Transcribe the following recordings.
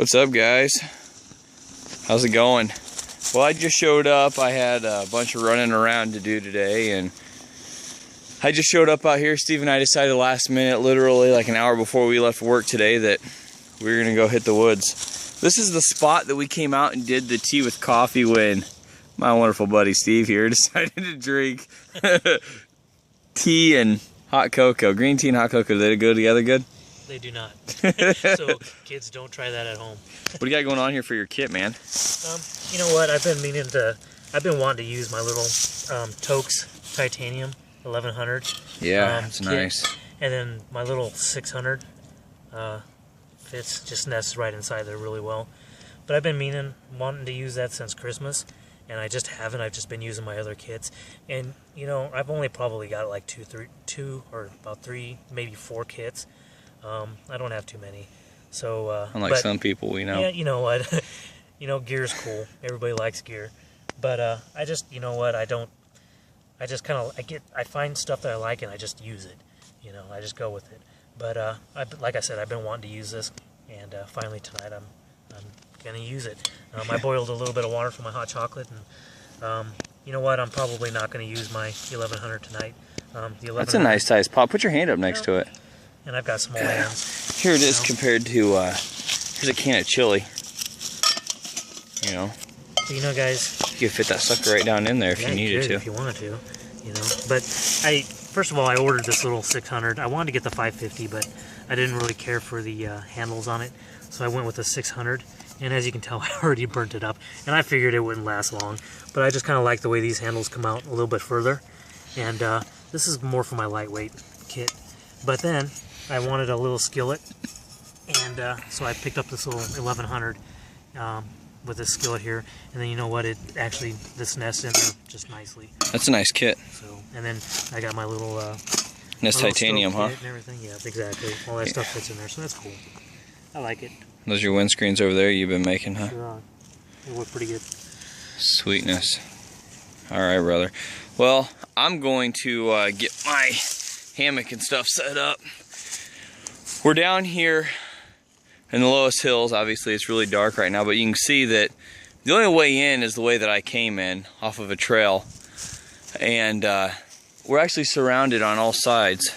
What's up, guys? How's it going? Well, I just showed up. I had a bunch of running around to do today, and I just showed up out here. Steve and I decided last minute, literally like an hour before we left work today, that we were gonna go hit the woods. This is the spot that we came out and did the tea with coffee when my wonderful buddy Steve here decided to drink tea and hot cocoa. Green tea and hot cocoa, do they go together good? They do not. So kids, don't try that at home. What do you got going on here for your kit, man? You know what? I've been wanting to use my little Tokes Titanium 1100. Yeah, it's kit. nice. And then my little 600 just nests right inside there really well. But I've been wanting to use that since Christmas, and I just haven't. I've just been using my other kits, and you know, I've only probably got like two or about 3, maybe 4 kits. I don't have too many, so unlike some people we know. Yeah, you know what? You know, gear's cool. Everybody likes gear, but I just, you know what? I just kind of I find stuff that I like and I just use it. You know, I just go with it. But like I said, I've been wanting to use this, and finally tonight I'm gonna use it. I boiled a little bit of water for my hot chocolate, and you know what? I'm probably not gonna use my 1100 tonight. That's a nice size pot. Put your hand up next to it. And I've got small hands. Here it is compared to, here's a can of chili. You know. So, you know, guys. You could fit that sucker right down in there if you needed to. If you wanted to, you know. But first of all, I ordered this little 600. I wanted to get the 550, but I didn't really care for the handles on it. So I went with the 600. And as you can tell, I already burnt it up. And I figured it wouldn't last long. But I just kind of like the way these handles come out a little bit further. And this is more for my lightweight kit. But then I wanted a little skillet, and so I picked up this little 1100 with this skillet here, and then you know what? This nests in there just nicely. That's a nice kit. So, and then I got my little Nest titanium, huh? And everything. Yeah, exactly. All that stuff fits in there, so that's cool. I like it. Those are your windscreens over there you've been making, huh? Sure are. They look pretty good. Sweetness. All right, brother. Well, I'm going to get my hammock and stuff set up. We're down here in the lowest hills. Obviously it's really dark right now, but you can see that the only way in is the way that I came in, off of a trail. And we're actually surrounded on all sides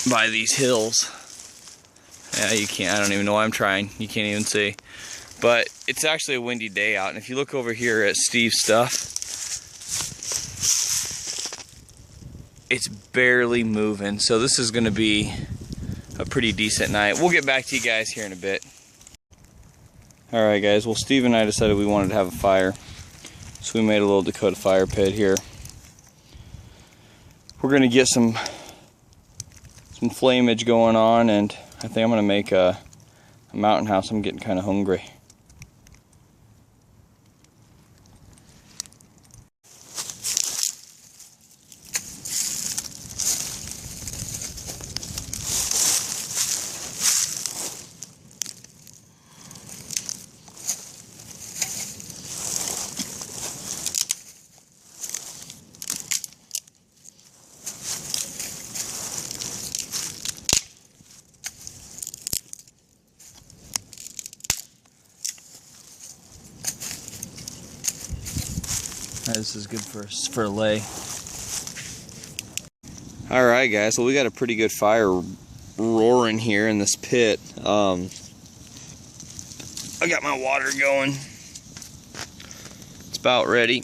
by these hills. Yeah, you can't, I don't even know why I'm trying. You can't even see. But it's actually a windy day out, and if you look over here at Steve's stuff, it's barely moving, so this is going to be a pretty decent night. We'll get back to you guys here in a bit. Alright guys, well Steve and I decided we wanted to have a fire, so we made a little Dakota fire pit here. We're going to get some flameage going on, and I think I'm going to make a mountain house. I'm getting kind of hungry. This is good for a lay. Alright guys, well we got a pretty good fire roaring here in this pit. I got my water going. It's about ready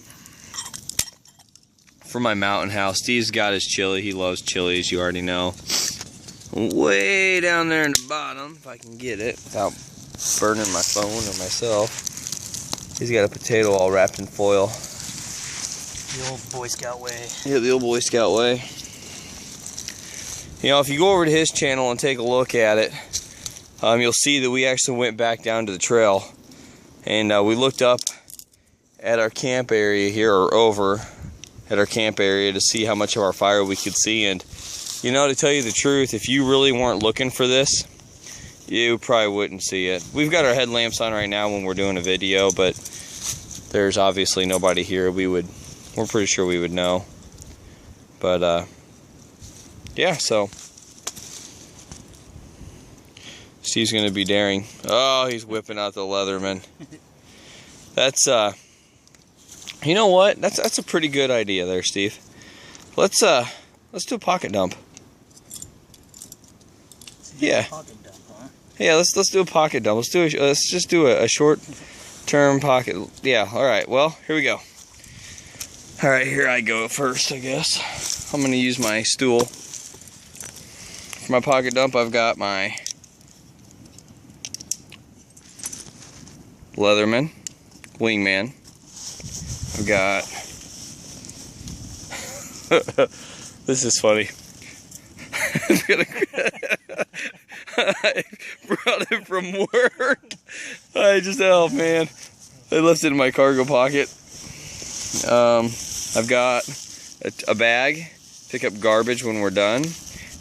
for my mountain house. Steve's got his chili. He loves chili, as you already know. Way down there in the bottom, if I can get it without burning my phone or myself. He's got a potato all wrapped in foil. The old Boy Scout way. Yeah, the old Boy Scout way. You know, if you go over to his channel and take a look at it, you'll see that we actually went back down to the trail, and we looked up at our camp area here, or over at our camp area, to see how much of our fire we could see. And you know, to tell you the truth, if you really weren't looking for this, you probably wouldn't see it. We've got our headlamps on right now when we're doing a video, but there's obviously nobody here. We're pretty sure we would know. But yeah, so Steve's gonna be daring. Oh, he's whipping out the Leatherman. That's you know what? That's a pretty good idea there, Steve. Let's do a pocket dump. Yeah. Pocket dump, huh? Yeah, let's do a pocket dump. Let's just do a short term pocket. Yeah, all right. Well, here we go. All right, here I go first, I guess. I'm going to use my stool. For my pocket dump, I've got my Leatherman, Wingman. I've got... This is funny. I brought it from work. Oh man. I left it in my cargo pocket. I've got a bag, pick up garbage when we're done.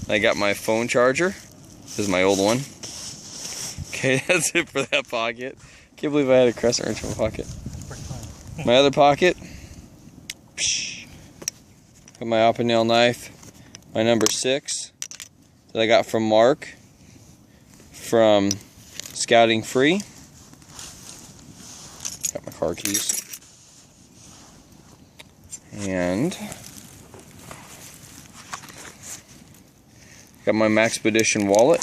I got my phone charger. This is my old one. Okay, that's it for that pocket. Can't believe I had a crescent wrench in my pocket. My other pocket. Got my op and nail knife. My number 6 that I got from Mark from Scouting Free. Got my car keys. And got my Maxpedition wallet.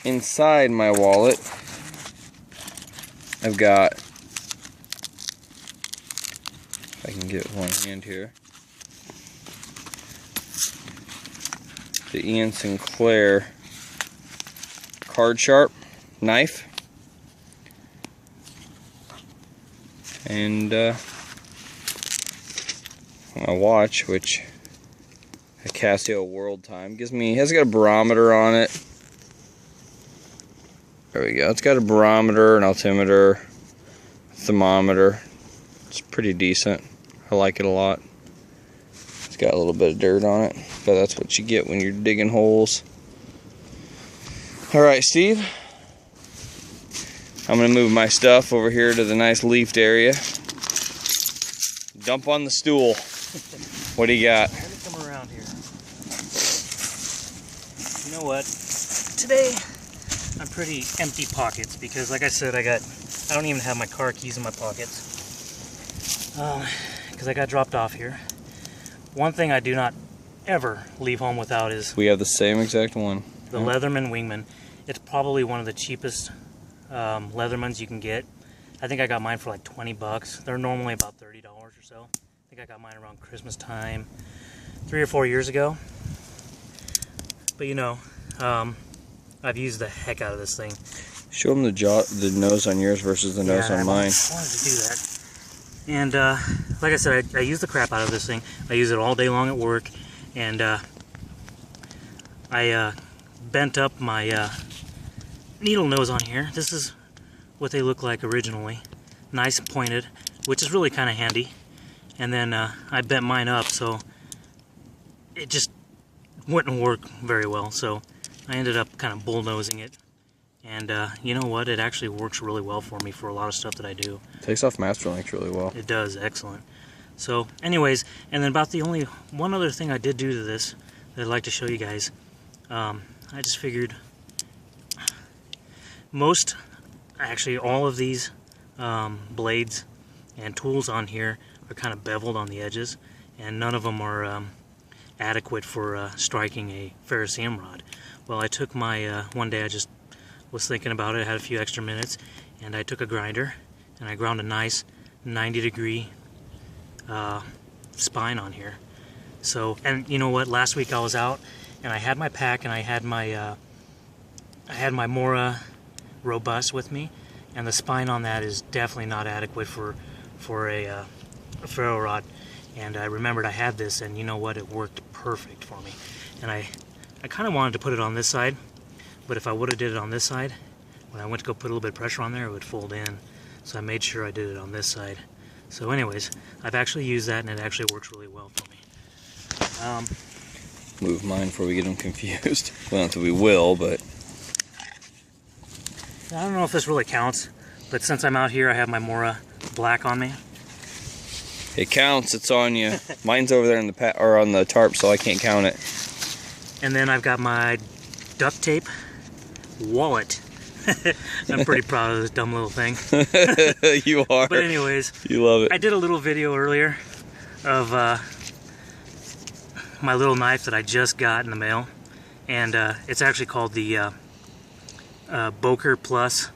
Inside my wallet, I've got, if I can get one hand here, the Ian Sinclair Card Sharp knife. And my watch, which a Casio World Time has got a barometer on it. There we go. It's got a barometer, an altimeter, thermometer. It's pretty decent. I like it a lot. It's got a little bit of dirt on it, but that's what you get when you're digging holes. Alright, Steve. I'm going to move my stuff over here to the nice leafed area. Dump on the stool. What do you got? Let me come around here. You know what? Today, I'm pretty empty pockets because, like I said, I don't even have my car keys in my pockets. Because I got dropped off here. One thing I do not ever leave home without is... We have the same exact one. The Leatherman Wingman. It's probably one of the cheapest Leathermans you can get. I think I got mine for like 20 bucks. They're normally about $30 or so. I think I got mine around Christmas time 3 or 4 years ago. But you know, I've used the heck out of this thing. Show them the nose on yours versus the nose on mine. I wanted to do that. And like I said, I use the crap out of this thing. I use it all day long at work. And I bent up my needle nose on here. This is what they look like originally. Nice pointed, which is really kind of handy. And then I bent mine up so it just wouldn't work very well. So I ended up kind of bullnosing it. And you know what? It actually works really well for me for a lot of stuff that I do. Takes off master length really well. It does, excellent. So anyways, and then about the only one other thing I did do to this that I'd like to show you guys. I just figured actually all of these blades and tools on here are kind of beveled on the edges, and none of them are adequate for striking a ferrocerium rod. Well, I took my, one day I just was thinking about it, I had a few extra minutes, and I took a grinder and I ground a nice 90-degree spine on here. So, and you know what, last week I was out and I had my pack and I had my Mora Robust with me, and the spine on that is definitely not adequate for a ferro rod. And I remembered I had this, and you know what, it worked perfect for me. And I kind of wanted to put it on this side, but if I would have did it on this side, when I went to go put a little bit of pressure on there, it would fold in. So I made sure I did it on this side. So anyways, I've actually used that, and it actually works really well for me. Move mine before we get them confused. Well, not that we will, but... I don't know if this really counts, but since I'm out here, I have my Mora black on me. It counts. It's on you. Mine's over there in the on the tarp, so I can't count it. And then I've got my duct tape wallet. I'm pretty proud of this dumb little thing. You are. But anyways, you love it. I did a little video earlier of my little knife that I just got in the mail, and it's actually called the Boker Plus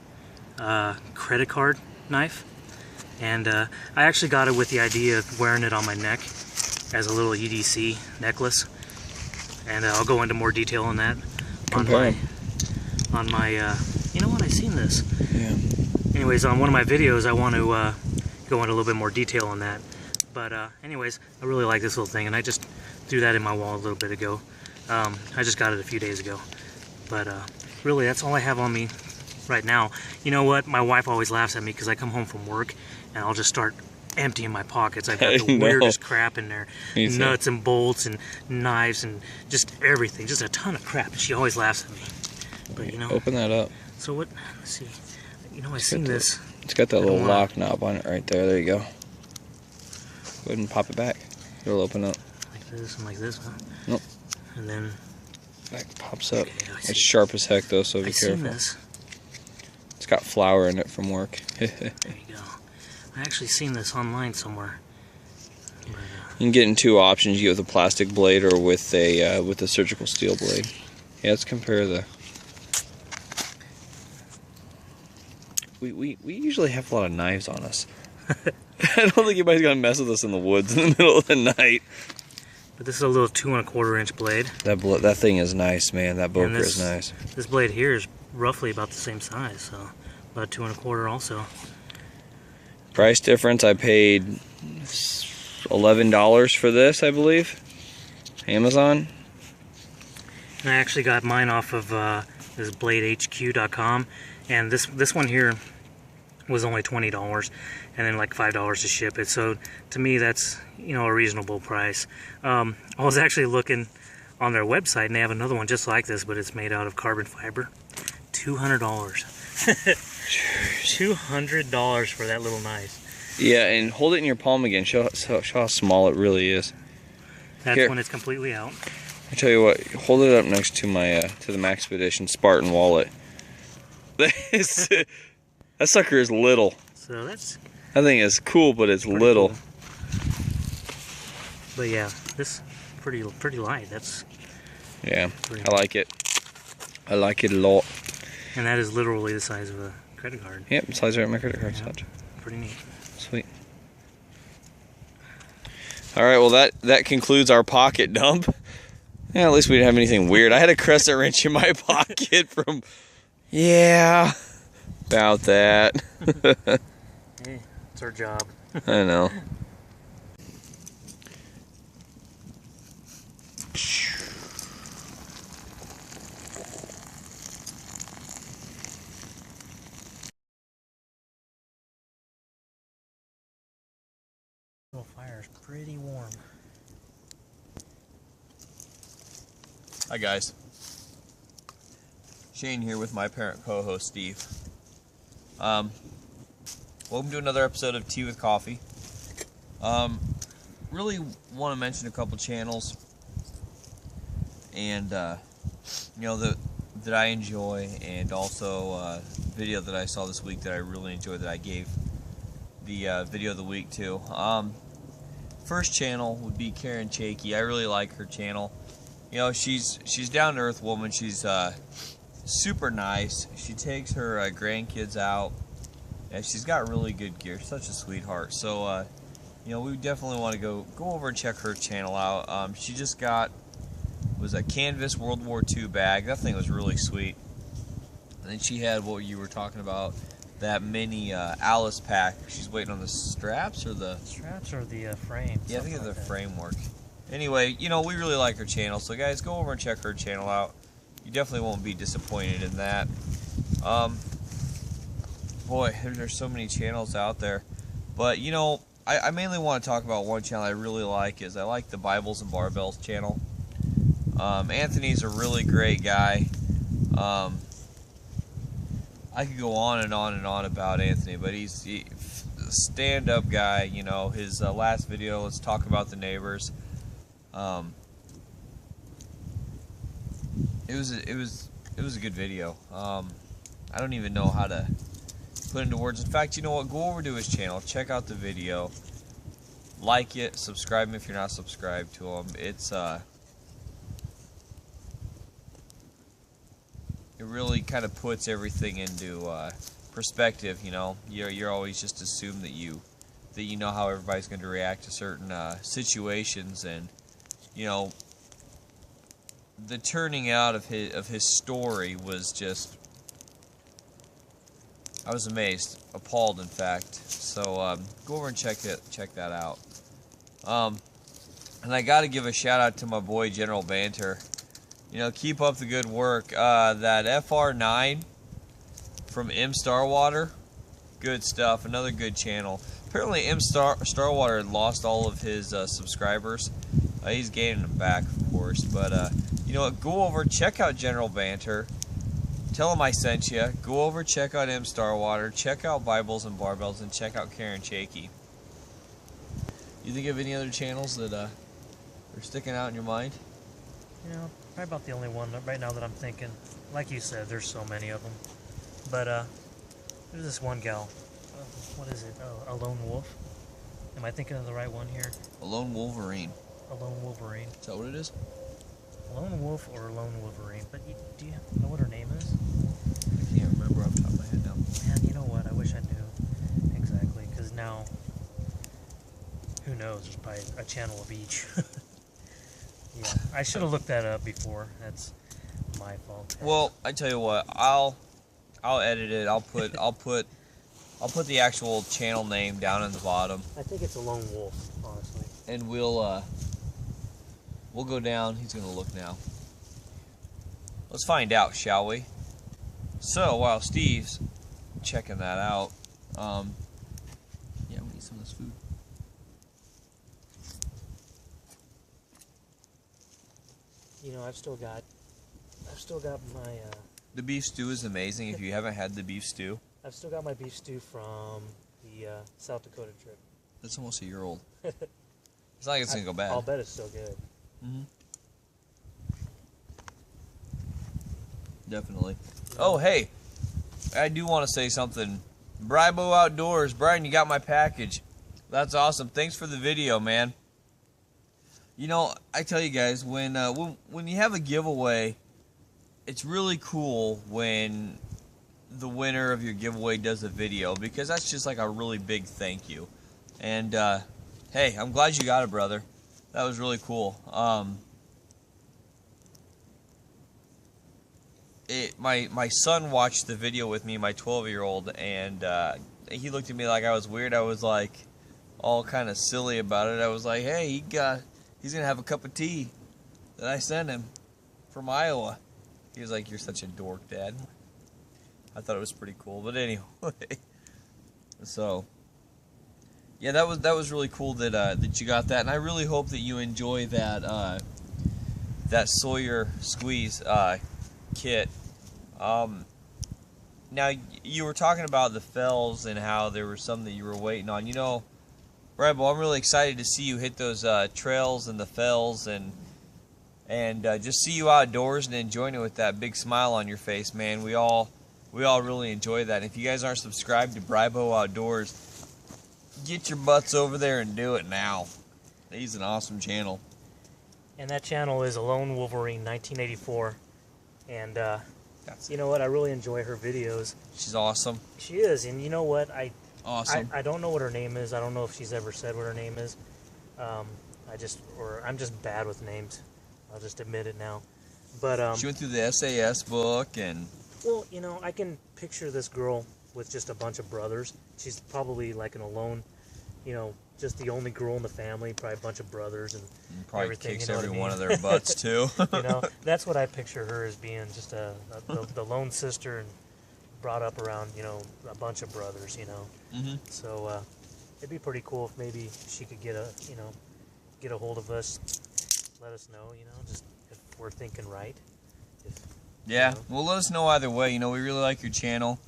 credit card knife, and I actually got it with the idea of wearing it on my neck as a little EDC necklace, and I'll go into more detail on that on my you know what, I've seen this. Yeah. Anyways, on one of my videos I want to go into a little bit more detail on that. But anyways, I really like this little thing, and I just threw that in my wall a little bit ago. I just got it a few days ago. But really, that's all I have on me right now. You know what? My wife always laughs at me because I come home from work and I'll just start emptying my pockets. I've got the weirdest crap in there. Nuts and bolts and knives and just everything. Just a ton of crap. And she always laughs at me. But you know. Open that up. So what? Let's see. You know, I've seen this. It's got that little lock knob on it right there. There you go. Go ahead and pop it back. It'll open up. Like this and like this, huh? Nope. And then that pops up. Okay, it's sharp as heck though, so be careful. Seen this. It's got flour in it from work. There you go. I actually seen this online somewhere. But, you can get in two options. You get with a plastic blade or with a surgical steel blade. Yeah, let's compare the. We usually have a lot of knives on us. I don't think anybody's gonna mess with us in the woods in the middle of the night. But this is a little 2 1/4 inch blade. That thing is nice, man. That Boker is nice. This blade here is roughly about the same size, so about 2 1/4 also. Price difference, I paid $11 for this, I believe. Amazon. And I actually got mine off of this bladehq.com, and this one here was only $20, and then like $5 to ship it. So to me, that's, you know, a reasonable price. I was actually looking on their website, and they have another one just like this, but it's made out of carbon fiber. $200. $200 for that little knife. Yeah, and hold it in your palm again. Show how small it really is. That's Here. when it's completely out. I tell you what, hold it up next to my to the Maxpedition Spartan wallet. That sucker is little. So that thing is cool, but it's little. Cool. But yeah, this pretty light. That's I like it. I like it a lot. And that is literally the size of a credit card. Yep, the size of my credit card. Yep. Pretty neat. Sweet. All right, well that concludes our pocket dump. Yeah, at least we didn't have anything weird. I had a crescent wrench in my pocket from. Yeah. About that. Hey, it's our job. I know. Little fire is pretty warm. Hi guys. Shane here with my parent co-host Steve. Welcome to another episode of Tea with Coffee. Really want to mention a couple channels, and you know, that I enjoy, and also video that I saw this week that I really enjoyed that I gave the video of the week to. First channel would be Karenchakey. I really like her channel. You know, she's down to earth woman. She's super nice. She takes her grandkids out, and she's got really good gear. Such a sweetheart. So you know, we definitely want to go over and check her channel out. She just was a canvas World War II bag. That thing was really sweet. And then she had what you were talking about, that mini Alice pack. She's waiting on the straps or the frame. Yeah, I think it's the framework. Anyway, you know, we really like her channel, so guys, go over and check her channel out. You definitely won't be disappointed in that. Boy, there's so many channels out there. But, you know, I mainly want to talk about one channel I really like. I like the Biblesnbarbells channel. Anthony's a really great guy. I could go on and on and on about Anthony, but he's a stand-up guy. You know, his last video, Let's Talk About the Neighbors. It was was a good video. I don't even know how to put into words. In fact, you know what? Go over to his channel, check out the video, like it, subscribe if you're not subscribed to him. It's it really kind of puts everything into perspective. You know, you're always just assume that you know how everybody's going to react to certain situations, and you know, the turning out of his story was just, I was amazed, appalled in fact. So go over and check that out. And I got to give a shout out to my boy General Banter. You know, keep up the good work. That FR9 from M.starwater, good stuff. Another good channel. Apparently M.starwater had lost all of his subscribers. He's gaining them back, of course. But you know what? Go over, check out General Banter. Tell him I sent you. Go over, check out M.starwater, check out Biblesnbarbells, and check out Karenchakey. You think of any other channels that are sticking out in your mind? You know, probably about the only one right now that I'm thinking. Like you said, there's so many of them. But there's this one gal. What is it? Oh, a lone wolf. Am I thinking of the right one here? A lone Wolverine. A lone Wolverine. Is that what it is? Lone wolf or a lone Wolverine. But do you know what her name is? I can't remember off the top of my head now. Man, you know what? I wish I knew exactly. Because now, who knows? There's probably a channel of each. Yeah, I should have looked that up before. That's my fault. Well, I tell you what, I'll edit it. I'll put the actual channel name down in the bottom. I think it's a lone wolf, honestly. And we'll go down. He's gonna look now. Let's find out, shall we? So while Steve's checking that out, yeah, we need some of this food. You know, I've still got my The beef stew is amazing. If you haven't had the beef stew, I've still got my beef stew from the South Dakota trip. that's almost a year old. It's not like it's gonna go bad. I'll bet it's still good. Mm-hmm. Definitely. Oh, hey, I do want to say something. Bribooutdoors, Brian, you got my package. That's awesome. Thanks for the video, man. You know, I tell you guys, when you have a giveaway, it's really cool when the winner of your giveaway does a video, because that's just like a really big thank you. And hey, I'm glad you got it, brother. That was really cool. My son watched the video with me, my 12-year-old, and he looked at me like I was weird. I was like all kind of silly about it. I was like, hey, he's gonna have a cup of tea that I sent him from Iowa. He was like, you're such a dork, Dad. I thought it was pretty cool, but anyway. So yeah, that was really cool that you got that, and I really hope that you enjoy that Sawyer squeeze kit. Now you were talking about the fells and how there were some that you were waiting on. You know, Rebel, I'm really excited to see you hit those trails and the fells, and just see you outdoors and enjoying it with that big smile on your face, man. We all really enjoy that. And if you guys aren't subscribed to Bribooutdoors, get your butts over there and do it now. He's an awesome channel. And that channel is a lone Wolverine 1984. And you know what? I really enjoy her videos. She's awesome. She is, and you know what? Awesome. I don't know what her name is. I don't know if she's ever said what her name is. I'm just bad with names. I'll just admit it now. But she went through the SAS book, and well, you know, I can picture this girl with just a bunch of brothers. She's probably like an alone, you know, just the only girl in the family, probably a bunch of brothers and probably everything. kicks you know every what I mean? one of their butts too. You know, that's what I picture her as being, just the lone sister, and brought up around, you know, a bunch of brothers, you know. Mm-hmm. So it'd be pretty cool if maybe she could get a hold of us, let us know, you know, just if we're thinking right. Yeah, you know. well, let us know either way. You know, we really like your channel.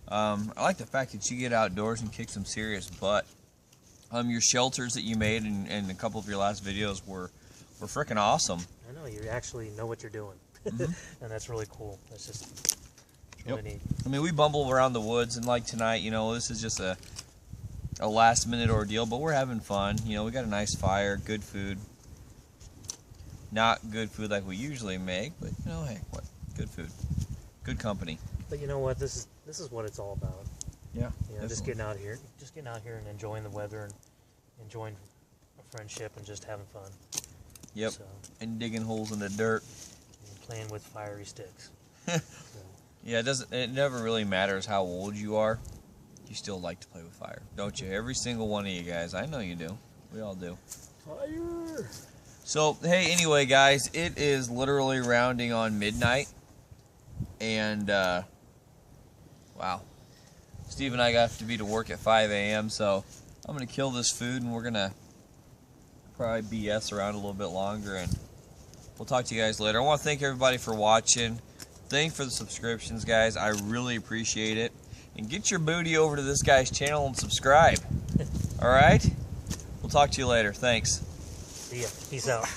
I like the fact that you get outdoors and kick some serious butt. Your shelters that you made in a couple of your last videos were freaking awesome. I know, you actually know what you're doing. and that's really cool. That's just really neat. I mean, we bumble around the woods, and like tonight, you know, this is just a last-minute ordeal, but we're having fun. You know, we got a nice fire, good food. Not good food like we usually make, but you know, hey, what? Good food, good company. But you know what? This is what it's all about. Yeah, you know, just getting out here and enjoying the weather and enjoying a friendship and just having fun. Yep. So, and digging holes in the dirt and playing with fiery sticks. Yeah, it never really matters how old you are. You still like to play with fire, don't you? Every single one of you guys. I know you do. We all do. Fire. So, hey, anyway, guys, it is literally rounding on midnight. And, wow. Steve and I got to be to work at 5 a.m., so I'm going to kill this food, and we're going to probably BS around a little bit longer, and we'll talk to you guys later. I want to thank everybody for watching. Thank you for the subscriptions, guys. I really appreciate it. And get your booty over to this guy's channel and subscribe. All right? We'll talk to you later. Thanks. See ya. Peace out.